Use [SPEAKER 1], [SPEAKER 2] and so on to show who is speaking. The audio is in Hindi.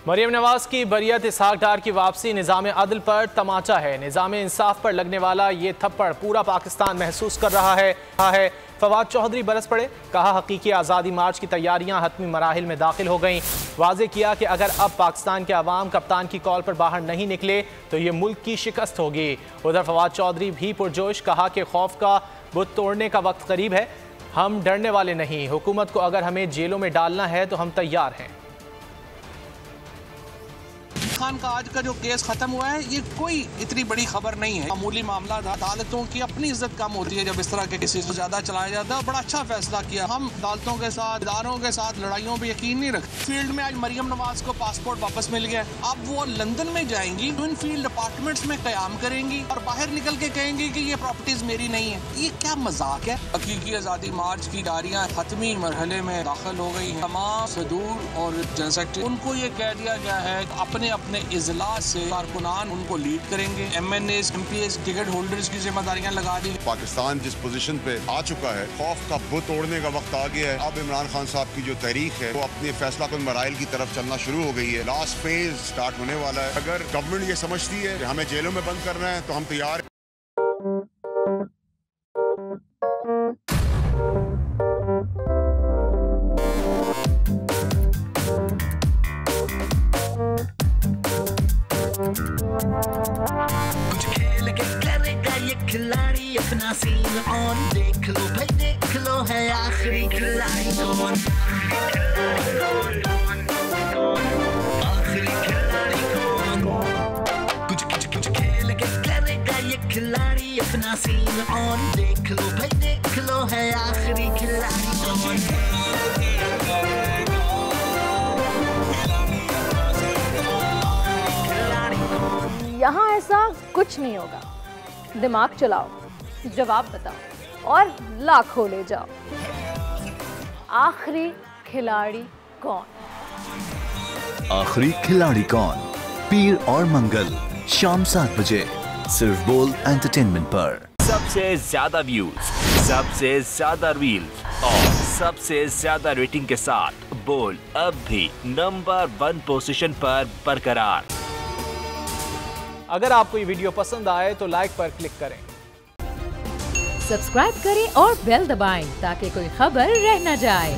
[SPEAKER 1] मरियम नवाज की बरियत, इसहाक डार की वापसी निज़ाम अदल पर तमाचा है। निज़ाम इंसाफ पर लगने वाला ये थप्पड़ पूरा पाकिस्तान महसूस कर रहा है। फवाद चौधरी बरस पड़े, कहा हकीकी आज़ादी मार्च की तैयारियां हतमी मराहिल में दाखिल हो गईं। वाज़े किया कि अगर अब पाकिस्तान के अवाम कप्तान की कॉल पर बाहर नहीं निकले तो ये मुल्क की शिकस्त होगी। उधर फवाद चौधरी भी पुरजोश, कहा कि खौफ का बुत तोड़ने का वक्त करीब है, हम डरने वाले नहीं। हुकूमत को अगर हमें जेलों में डालना है तो हम तैयार हैं।
[SPEAKER 2] खान का आज का जो केस खत्म हुआ है, ये कोई इतनी बड़ी खबर नहीं है, मामूली मामला था। अदालतों की अपनी इज्जत कम होती है जब इस तरह के केसेस ज्यादा चलाया जाता है। बड़ा अच्छा फैसला किया। हम अदालतों के साथ, इदारों के साथ लड़ाइयों पे यकीन नहीं रखते। फील्ड में आज मरियम नवाज को पासपोर्ट वापस मिल गया। अब वो लंदन में जाएंगी, इन फील्ड अपार्टमेंट्स में कयाम करेंगी और बाहर निकल के कहेंगी कि ये प्रॉपर्टीज मेरी नहीं है। ये क्या मजाक है। हकीकी आज़ादी मार्च की गाड़ियाँ खत्मी मरहले में दाखिल हो गई हैं। तमाम सदूर और जनरल सेक्रेटरी, उनको ये कह दिया गया है अपने अपने इजलास से कारकुनान उनको लीड करेंगे। MNAs, MPs, टिकट होल्डर्स की जिम्मेदारियां लगा दी।
[SPEAKER 3] पाकिस्तान जिस पोजीशन पे आ चुका है, खौफ का बुत तोड़ने का वक्त आ गया है। अब इमरान खान साहब की जो तहरीक है वो अपने फैसला कुन मराइल की तरफ चलना शुरू हो गई है। लास्ट फेज स्टार्ट होने वाला है। अगर गवर्नमेंट ये समझती है कि हमें जेलों में बंद करना है तो हम तैयार हैं।
[SPEAKER 4] कुछ खेल के करेगा ये खिलाड़ी अपना सीन ऑन। देख लो भाई देख लो, है आखिरी खिलाड़ी कौन, आखिरी खिलाड़ी कौन। कुछ खेल के करेगा ये खिलाड़ी अपना सीन ऑन। देख लो भाई देख लो, है आखिरी खिलाड़ी कौन।
[SPEAKER 5] यहाँ ऐसा कुछ नहीं होगा। दिमाग चलाओ, जवाब बताओ और लाखों ले जाओ। आखिरी खिलाड़ी कौन?
[SPEAKER 6] आखिरी खिलाड़ी कौन, पीर और मंगल शाम 7 बजे सिर्फ बोल एंटरटेनमेंट पर।
[SPEAKER 7] सबसे ज्यादा व्यूज, सबसे ज्यादा रील्स और सबसे ज्यादा रेटिंग के साथ बोल अब भी नंबर 1 पोजीशन पर बरकरार।
[SPEAKER 1] अगर आपको ये वीडियो पसंद आए तो लाइक पर क्लिक करें,
[SPEAKER 8] सब्सक्राइब करें और बेल दबाएं ताकि कोई खबर रह न जाए।